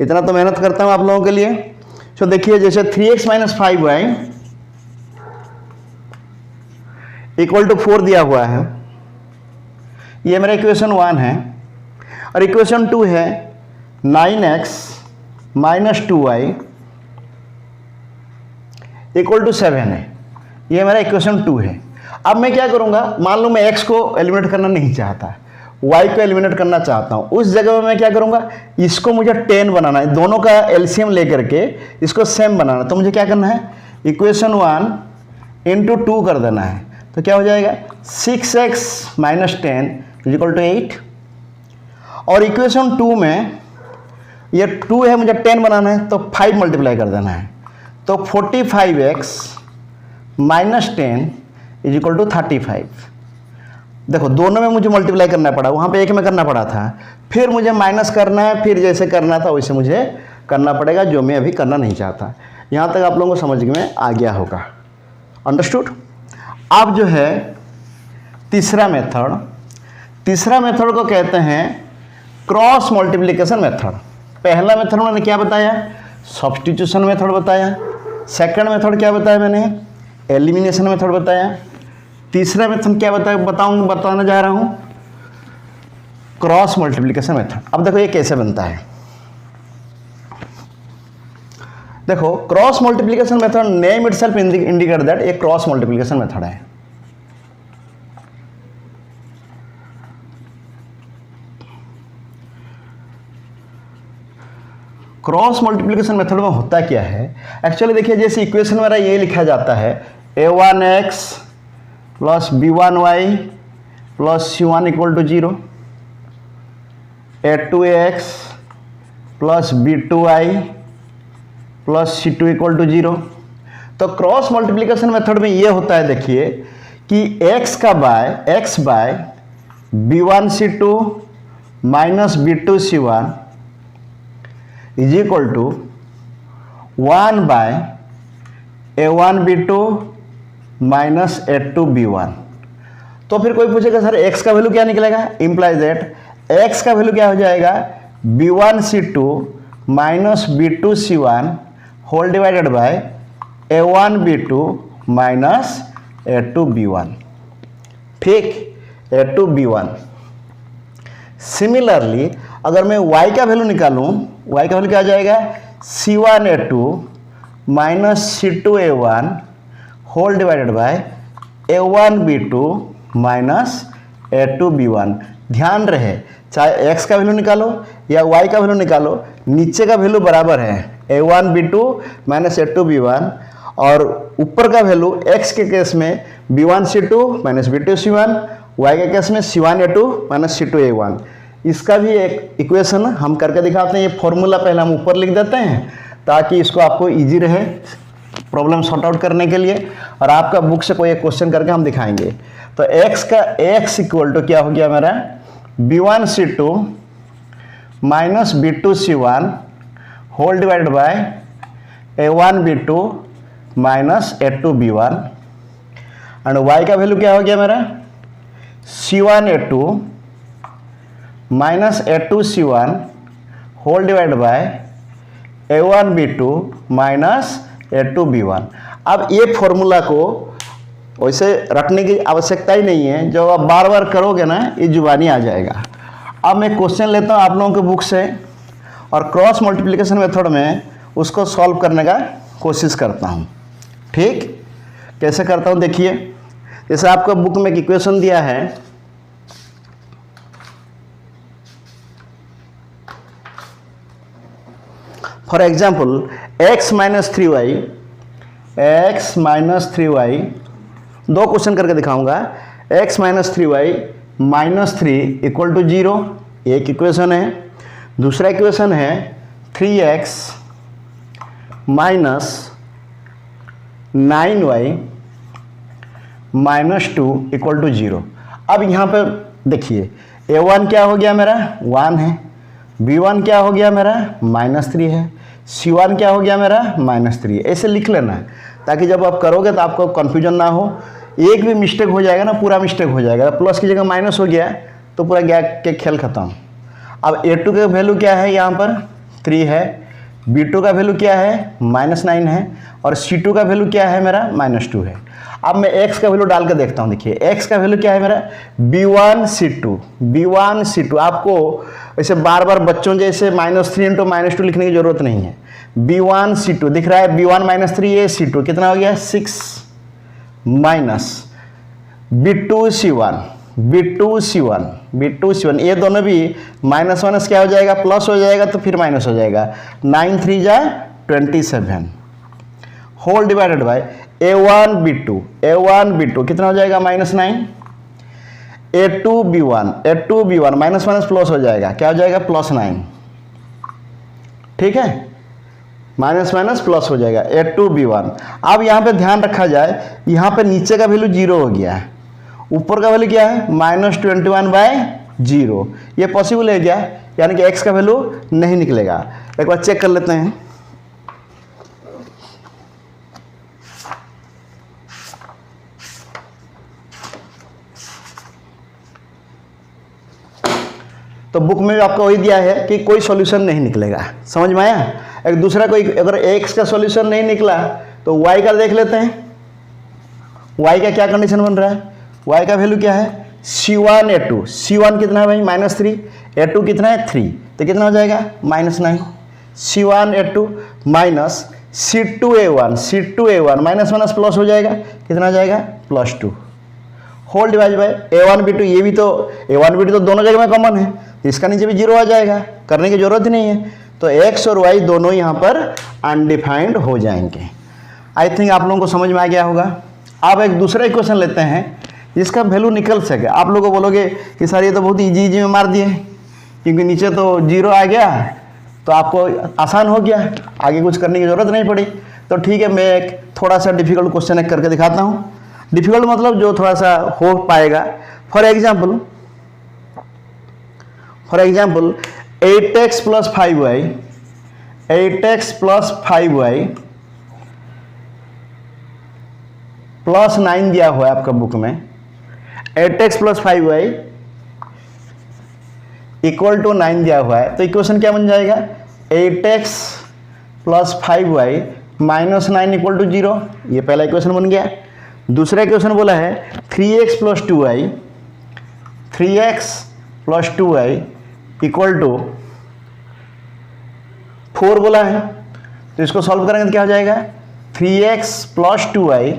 Speaker 1: इतना तो मेहनत करता हूँ आप लोगों के लिए। तो देखिए जैसे 3x minus 5y equal to 4 दिया हुआ है, ये मेरा इक्वेशन 1 है, और इक्वेशन 2 है 9x minus 2y equal to 7 है। ये मेरा इक्वेशन 2 है। अब मैं क्या करूँगा, मान लो मैं x को एलिमिनेट करना नहीं चाहता, y को एलिमिनेट करना चाहता हूँ। उस जगह में मैं क्या करूँगा, इसको मुझे 10 बनाना है, दोनों का एलसीएम लेकर के इसको सेम बनाना है। तो मुझे क्या करना है, इक्वेशन 1 इंटू 2 कर देना है। तो क्या हो जाएगा, 6x माइनस 10 इक्वल टू 8। और इक्वेशन 2 में ये 2 है, मुझे 10 बनाना है, तो 5 मल्टीप्लाई कर देना है। तो 45x minus 10 is equal to 35। देखो दोनों में मुझे मल्टीप्लाई करना पड़ा, वहाँ पे एक में करना पड़ा था, फिर मुझे माइनस करना है, फिर जैसे करना था वैसे मुझे करना पड़ेगा, जो मैं अभी करना नहीं चाहता। यहाँ तक आप लोगों को समझ में आ गया होगा, अंडरस्टूड। अब जो है तीसरा मेथड को कहते हैं क्रॉस मल्टीप्लिकेशन मेथड। पहला मेथड मैंने क्या बताया, सब्स्टिट्यूशन मेथड बताया। सेकंड मेथड क्या बताया मैंने, एलिमिनेशन मेथड बताया। तीसरा मेथड क्या बताना जा रहा हूं, क्रॉस मल्टीप्लिकेशन मेथड। अब देखो ये कैसे बनता है। देखो cross multiplication method name itself indicate that ये क्रॉस मल्टीप्लिकेशन मेथड है। क्रॉस मल्टीप्लिकेशन मेथड में होता क्या है, एक्चुअली देखिए जैसे इक्वेशन मेरा ये लिखा जाता है a1x plus b1y plus c1 equal to 0, a2x plus b2y plus c2 equal to 0। तो क्रॉस मल्टीप्लिकेशन मेथड में ये होता है, देखिए कि x by b1 c2 minus b2 c1 is equal to 1 by a1 b2 minus a2 b1। तो फिर कोई पूछेगा सर x का वैल्यू क्या निकलेगा, इंप्लाइज दैट x का वैल्यू क्या हो जाएगा, b1 c2 minus b2 c1 whole divided by a1 b2 minus a2 b1। ठीक, a2 b1। सिमिलरली अगर मैं y का वैल्यू निकालूं, y का वैल्यू क्या आ जाएगा, c1 a2 minus c2 a1 whole divided by a1 b2 minus a2 b1। ध्यान रहे चाहे x का वैल्यू निकालो या y का वैल्यू निकालो, नीचे का वैल्यू बराबर है a1 b2 minus a2 b1, और ऊपर का वैल्यू x के केस में b1 c2 minus b2 c1, y के केस में c1 a2 minus c2 a1। इसका भी एक इक्वेशन हम करके दिखाते हैं। ये फॉर्मूला पहले हम ऊपर लिख देते हैं ताकि इसको आपको इजी रहे प्रॉब्लम सॉर्ट आउट करने के लिए, और आपका बुक से कोई एक क्वेश्चन करके हम दिखाएंगे। तो x इक्वल टू क्या हो गया मेरा, b1 c2 minus b2 c1 whole divided by a1 b2 minus a2 b1, and y का वैल्यू क्या हो गया मेरा, c1 a2 minus a2 c1 whole divide by a1 b2 minus a2 b1। अब ये फॉर्मूला को वैसे रखने की आवश्यकता ही नहीं है, जब आप बार बार करोगे ना ये जुबानी आ जाएगा। अब मैं क्वेश्चन लेता हूँ आप लोगों के बुक से और क्रॉस मल्टीप्लिकेशन मेथड में उसको सॉल्व करने का कोशिश करता हूँ। ठीक, कैसे करता हूँ देखिए, जैसे आपको बुक में एक इक्वेशन दिया है, for example x minus 3y, दो क्वेश्चन करके दिखाऊंगा। x minus 3y minus 3 equal to 0, एक इक्वेशन है। दूसरा इक्वेशन है 3x minus 9y minus 2 equal to 0। अब यहाँ पर देखिए a1 क्या हो गया मेरा, 1 है, b1 क्या हो गया मेरा, -3 है, c1 क्या हो गया मेरा, -3। ऐसे लिख लेना है ताकि जब आप करोगे तो आपको कन्फ्यूजन ना हो। एक भी मिस्टेक हो जाएगा ना, पूरा मिस्टेक हो जाएगा। प्लस की जगह माइनस हो गया तो पूरा गैप के खेल खत्म। अब a2 का वैल्यू क्या है, यहाँ पर 3 है, b2 का वैल्यू क्या है, -9 है, और c2 का वैल्यू क्या है मेरा, -2 है। अब मैं x का वैल्यू डाल के देखता हूँ। देखिए x का वैल्यू क्या है मेरा, b1c2 आपको ऐसे बार बार बच्चों जैसे -3 इंटू -2 लिखने की जरूरत नहीं है। b1c2 दिख रहा है, b1 - 3 ये c2 कितना हो गया 6 माइनस b2c1 ये दोनों भी माइनस माइनस क्या हो जाएगा, प्लस हो जाएगा, तो फिर माइनस हो जाएगा। 9 3 जा 27 होल डिवाइडेड बाय a1b2 कितना हो जाएगा -9, a2b1 माइनस माइनस प्लस हो जाएगा, क्या हो जाएगा +9, ठीक है, माइनस माइनस प्लस हो जाएगा a2b1। अब यहाँ पे ध्यान रखा जाए, यहाँ पे नीचे का वैल्यू 0 हो गया है, ऊपर का वैल्यू क्या है -21/0। ये पॉसिबल है क्या, यानी कि x का वैल्यू नहीं निकलेगा। एक बार चेक कर लेते हैं। तो बुक में भी आपको वही दिया है कि कोई सॉल्यूशन नहीं निकलेगा, समझ में आया। एक दूसरा कोई अगर x का सॉल्यूशन नहीं निकला तो y का देख लेते हैं। y का क्या कंडीशन बन रहा है, y का वैल्यू क्या है c1 a2, c1 कितना है भाई -3, a2 कितना है 3, तो कितना हो जाएगा -9, c1 a2 minus c2 a1 minus minus plus हो जाएगा, कितना हो जाएगा +2 whole divide by a1 b2। ये भी तो a1 b2 तो दोनों जगह में कॉमन है, इसका नीचे भी 0 आ जाएगा, करने की जरूरत ही नहीं है। तो x और y दोनों यहाँ पर अनडिफाइंड हो जाएंगे। आई थिंक आप लोगों को समझ में आ गया होगा। अब एक दूसरा इक्वेशन लेते हैं जिसका वैल्यू निकल सके। आप लोगों बोलोगे कि सर ये तो बहुत इजी में मार दिए, क्योंकि नीचे तो 0 आ गया तो आपको आसान हो गया, आगे कुछ करने की जरूरत नहीं पड़ी। तो ठीक है, मैं एक थोड़ा सा डिफिकल्ट क्वेश्चन एक करके दिखाता हूँ। डिफिकल्ट मतलब जो थोड़ा सा हो पाएगा। For example 8x + 5y plus 9 दिया हुआ है आपका बुक में। 8x + 5y = 9 दिया हुआ है, तो इक्वेशन क्या बन जाएगा 8x + 5y - 9 = 0। ये पहला इक्वेशन बन गया। दूसरा इक्वेशन बोला है 3x + 2y = 4 बोला है, तो इसको सॉल्व करेंगे तो क्या हो जाएगा 3x + 2y -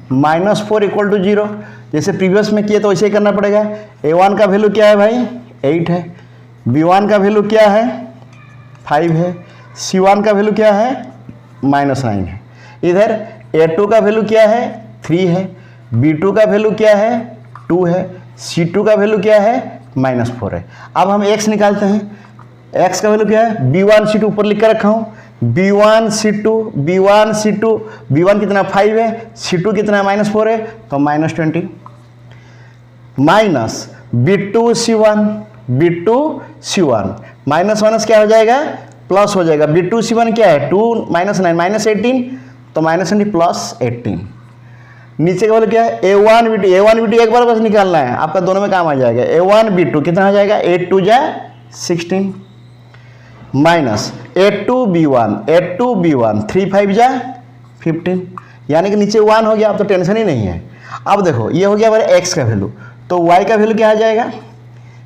Speaker 1: 4 = 0। जैसे प्रीवियस में किए तो वैसे ही करना पड़ेगा। a1 का वैल्यू क्या है भाई 8 है, b1 का वैल्यू क्या है 5 है, c1 का वैल्यू क्या है -9 है, इधर a2 का वैल्यू क्या है 3 है, b2 का वैल्यू क्या है 2 है, c2 का वैल्यू क्या है -4 है। अब हम x निकालते हैं। x का वैल्यू क्या है b1 c2 ऊपर लिख कर रखा हूँ, b1 कितना 5 है, c2 कितना -4 है, तो -20 minus b2 c1 minus minus क्या हो जाएगा प्लस हो जाएगा। b2 c1 क्या है 2 - 9 -18, तो -20 + 18। नीचे का वैल्यू क्या है a1 b2 एक बार बस निकालना है, आपका दोनों में काम आ जाएगा। a1 b2 कितना हो जाएगा 8 2 जा 16 माइनस a2 b1 3 5 जा 15, यानी कि नीचे 1 हो गया। अब तो टेंशन ही नहीं है। अब देखो ये हो गया हमारे x का वैल्यू, तो y का वैल्यू क्या आ जाएगा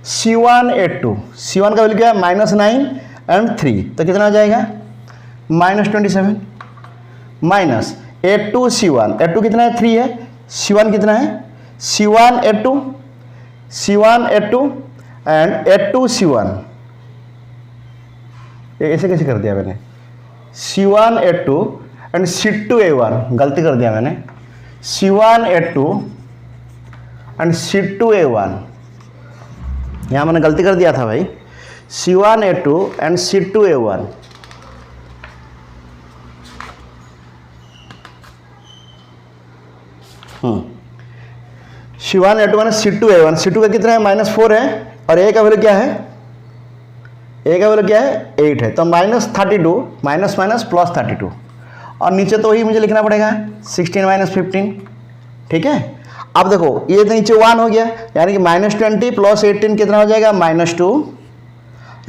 Speaker 1: c1 का वैल्यू क्या है -9 और 3, तो कितना आ जाएगा -27 माइनस a2 कितना है 3 है, c1 कितना है c1 a2 and a2 c1। ऐसे कैसे कर दिया मैंने c1 a2 and c2 a1, गलती कर दिया मैंने c1 a2 and c2 a1, यहाँ मैंने गलती कर दिया था भाई c1 a2 and c2 a1। c1 a2 and c2 a1। c2 का कितना है -4 है और a का वैल्यू क्या है, a का वैल्यू क्या है 8 है, तो -32 माइनस माइनस +32, और नीचे तो वही मुझे लिखना पड़ेगा 16 - 15, ठीक है। अब देखो ये तो नीचे 1 हो गया, यानी कि -20 + 18 कितना हो जाएगा -2,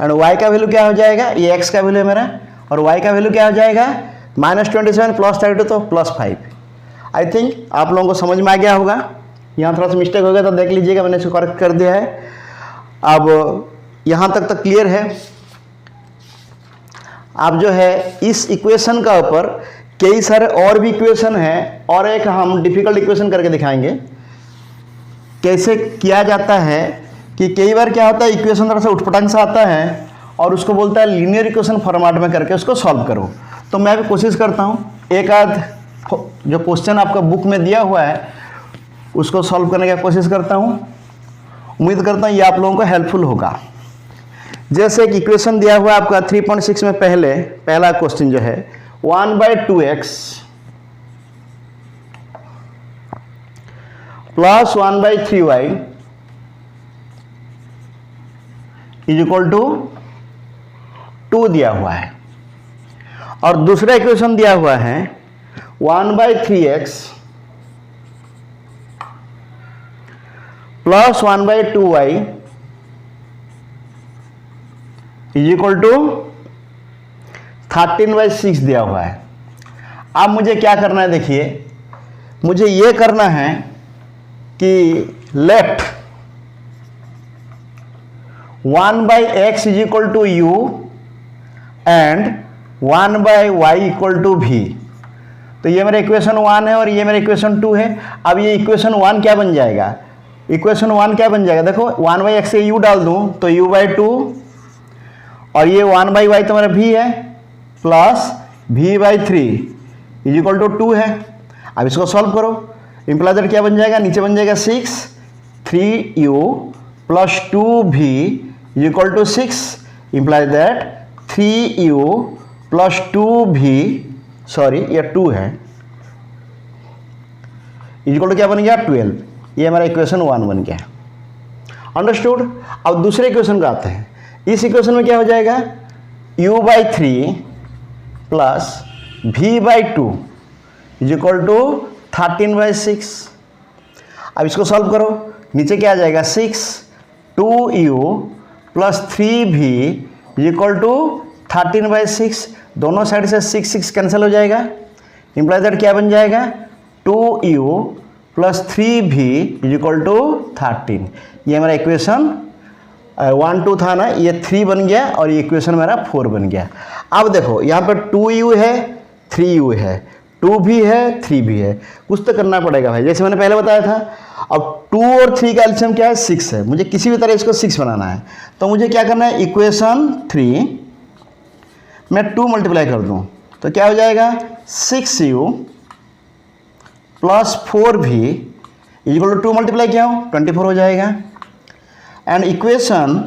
Speaker 1: एंड y का वैल्यू क्या हो जाएगा, ये x का वैल्यू है मेरा, और y का वैल्यू क्या हो जाएगा -27 + 32 तो +5। आई थिंक आप लोगों को समझ में आ गया होगा। यहाँ थोड़ा सा मिस्टेक हो गया तो देख लीजिएगा, मैंने इसको करेक्ट कर दिया है। अब यहाँ तक क्लियर है। आप जो है इस इक्वेशन का ऊपर कई सारे और भी इक्वेशन हैं, और एक हम डिफिकल्ट इक्वेशन करके दिखाएंगे कैसे किया जाता है। कि कई बार क्या होता है, इक्वेशन थोड़ा सा उठपटांग सा आता है और उसको बोलता है लीनियर इक्वेशन फॉर्मेट में करके उसको सॉल्व करो। तो मैं भी कोशिश करता हूँ, एक आध जो क्वेश्चन आपका बुक में दिया हुआ है उसको सॉल्व करने की कोशिश करता हूँ। उम्मीद करता हूँ ये आप लोगों को हेल्पफुल होगा। जैसे एक इक्वेशन दिया हुआ है आपका 3.6 में पहला क्वेश्चन जो है 1/2x plus 1/3y is equal to 2 दिया हुआ है। और दूसरा इक्वेशन दिया हुआ है 1/3x plus 1/2y is equal to 13/6 दिया हुआ है। अब मुझे क्या करना है, देखिए मुझे ये करना है कि left 1/x is equal to u and 1/y equal to v। तो ये मेरा इक्वेशन 1 है और ये मेरा इक्वेशन 2 है। अब ये इक्वेशन 1 क्या बन जाएगा, इक्वेशन 1 क्या बन जाएगा, देखो 1/x से u डाल दूं तो u/2 और ये 1/y तो मेरा v है plus v/3 is equal to 2 है। अब इसको सॉल्व करो, इंप्लाई दैट क्या बन जाएगा, नीचे बन जाएगा 6 3u plus 2v is equal to 6, imply that 3u plus 2v, sorry ये 2 है, इज इक्वल टू क्या बन गया 12। ये हमारा इक्वेशन 1 बन गया। अंडरस्टूड। अब दूसरे इक्वेशन का आते हैं। इस इक्वेशन में क्या हो जाएगा, u/3 plus v/2 is equal to 13/6। अब इसको सॉल्व करो, नीचे क्या आ जाएगा 6 2u plus 3v is equal to 13/6। दोनों साइड से 6 कैंसिल हो जाएगा, इंप्लाई दैट क्या बन जाएगा 2u plus 3v is equal to 13। ये मेरा इक्वेशन 1 2 था ना, ये 3 बन गया और ये इक्वेशन मेरा 4 बन गया। अब देखो यहाँ पर 2u है 3u है, 2 भी है 3 भी है, कुछ तो करना पड़ेगा भाई, जैसे मैंने पहले बताया था। अब 2 और 3 का एलसीएम क्या है 6 है, मुझे किसी भी तरह इसको 6 बनाना है। तो मुझे क्या करना है, इक्वेशन 3 मैं 2 मल्टीप्लाई कर दूँ तो क्या हो जाएगा 6u plus 4v is equal to 2 multiply किया हो 24 हो जाएगा। एंड इक्वेशन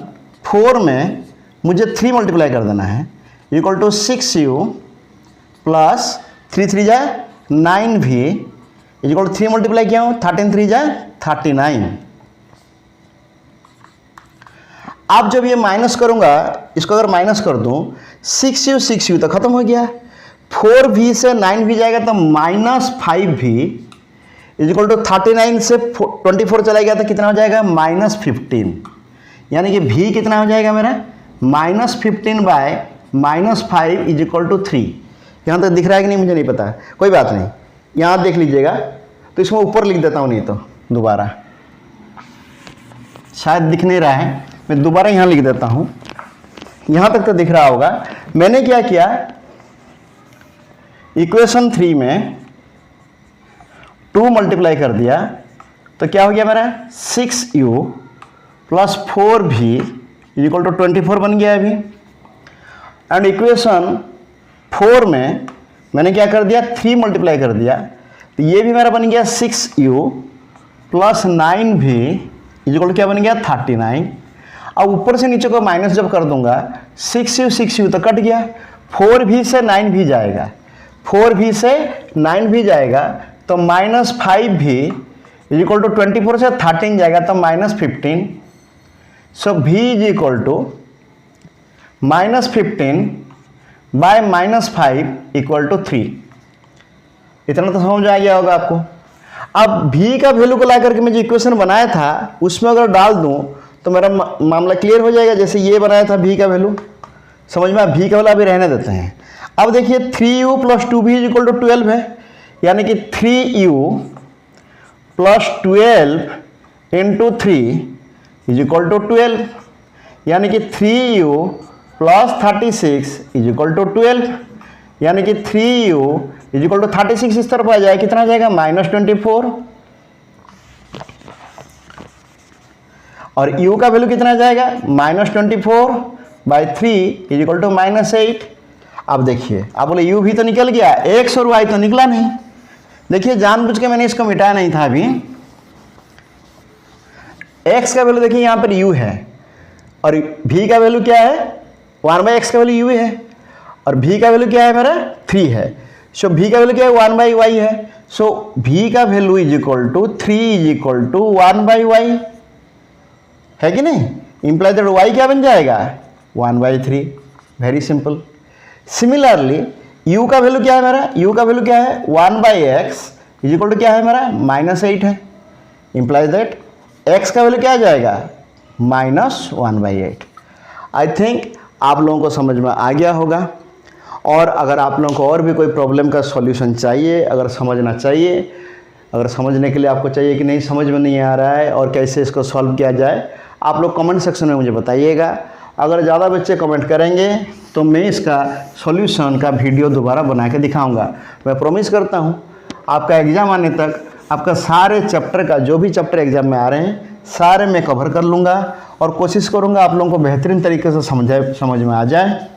Speaker 1: 4 में मुझे 3 मल्टीप्लाई कर देना है, इक्वल टू 6u प्लस 3 3 जा 9v is equal to 3 multiply किया हूँ 13 3 जा 39। अब जब ये माइनस करूँगा, इसको अगर माइनस कर दूँ 6u तो खत्म हो गया, 4v से 9v जाएगा तो -5v इज इक्वल टू 39 से 24 चला गया तो कितना हो जाएगा -15। यानी कि v कितना हो जाएगा मेरा -15 बाय -5 इज इक्वल टू 3। यहाँ तक दिख रहा है कि नहीं मुझे नहीं पता, कोई बात नहीं, यहाँ देख लीजिएगा। तो इसमें ऊपर लिख देता हूँ, नहीं तो दोबारा शायद दिख नहीं रहा है, मैं दोबारा यहाँ लिख देता हूँ। यहाँ तक तो दिख रहा होगा। मैंने क्या किया, इक्वेशन 3 में 2 मल्टीप्लाई कर दिया तो क्या हो गया मेरा 6u plus 4v is equal to 24 बन गया अभी। एंड इक्वेशन 4 में मैंने क्या कर दिया 3 मल्टीप्लाई कर दिया तो ये भी मेरा बन गया 6u plus 9v is equal to क्या बन गया 39। अब ऊपर से नीचे को माइनस जब कर दूंगा 6u तो कट गया, 4v से 9v जाएगा, 4v से 9v जाएगा तो -5v इज इक्वल टू 24 से 13 जाएगा तो -15। So v is equal to -15 by -5 equal to 3। इतना तो समझ आ गया होगा आपको। अब v का वैल्यू को ला करके मैं जो इक्वेशन बनाया था उसमें अगर डाल दूं तो मेरा मामला क्लियर हो जाएगा। जैसे ये बनाया था v का वैल्यू, समझ में, v का वैल्यू अभी रहने देते हैं। अब देखिए 3u plus 2v is equal to 12 है, यानी कि 3u plus 12 into 3 is equal to 12, यानी कि 3u plus 36 is equal to 12, यानी कि 3u इज इक्वल टू 36 इस तरफ आ जाए, कितना आ जाएगा -24, और u का वैल्यू कितना आ जाएगा -24/3 इज इक्वल टू -8। अब देखिए, आप बोले u भी तो निकल गया, x और y तो निकला नहीं। देखिए जानबूझ के मैंने इसको मिटाया नहीं था अभी। x का वैल्यू देखिए यहाँ पर u है, और v का वैल्यू क्या है 1/x का वैल्यू u है, और v का वैल्यू क्या है मेरा 3 है। सो v का वैल्यू क्या है 1/y है। सो v का value is equal to 3 is equal to 1/y है कि नहीं। इंप्लाई दैट y क्या बन जाएगा 1/3। Very simple. सिमिलरली u का वैल्यू क्या है मेरा, u का वैल्यू क्या है 1/x इज इक्वल टू क्या है मेरा -8 है। इंप्लाई दैट x का वैल्यू क्या आ जाएगा -1/8। आई थिंक आप लोगों को समझ में आ गया होगा। और अगर आप लोगों को और भी कोई प्रॉब्लम का सॉल्यूशन चाहिए, अगर समझना चाहिए, अगर समझने के लिए आपको चाहिए कि नहीं समझ में नहीं आ रहा है और कैसे इसको सॉल्व किया जाए, आप लोग कमेंट सेक्शन में मुझे बताइएगा। अगर ज़्यादा बच्चे कमेंट करेंगे तो मैं इसका सॉल्यूशन का वीडियो दोबारा बना के दिखाऊंगा। मैं प्रॉमिस करता हूँ आपका एग्ज़ाम आने तक आपका सारे चैप्टर का, जो भी चैप्टर एग्ज़ाम में आ रहे हैं सारे मैं कवर कर लूँगा, और कोशिश करूँगा आप लोगों को बेहतरीन तरीके से समझ में आ जाए।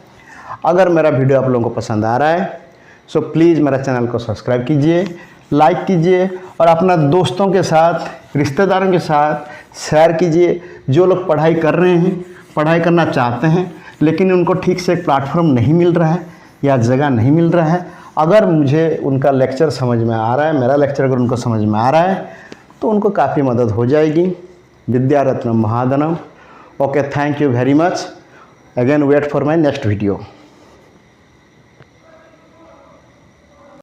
Speaker 1: अगर मेरा वीडियो आप लोगों को पसंद आ रहा है सो प्लीज़ मेरा चैनल को सब्सक्राइब कीजिए, लाइक कीजिए, और अपना दोस्तों के साथ, रिश्तेदारों के साथ शेयर कीजिए। जो लोग पढ़ाई कर रहे हैं, पढ़ाई करना चाहते हैं, लेकिन उनको ठीक से एक प्लेटफॉर्म नहीं मिल रहा है या जगह नहीं मिल रहा है, अगर मुझे उनका लेक्चर समझ में आ रहा है, मेरा लेक्चर अगर उनको समझ में आ रहा है तो उनको काफ़ी मदद हो जाएगी। विद्या रत्नम महाधनम। Okay, thank you very much. Again wait for my next video.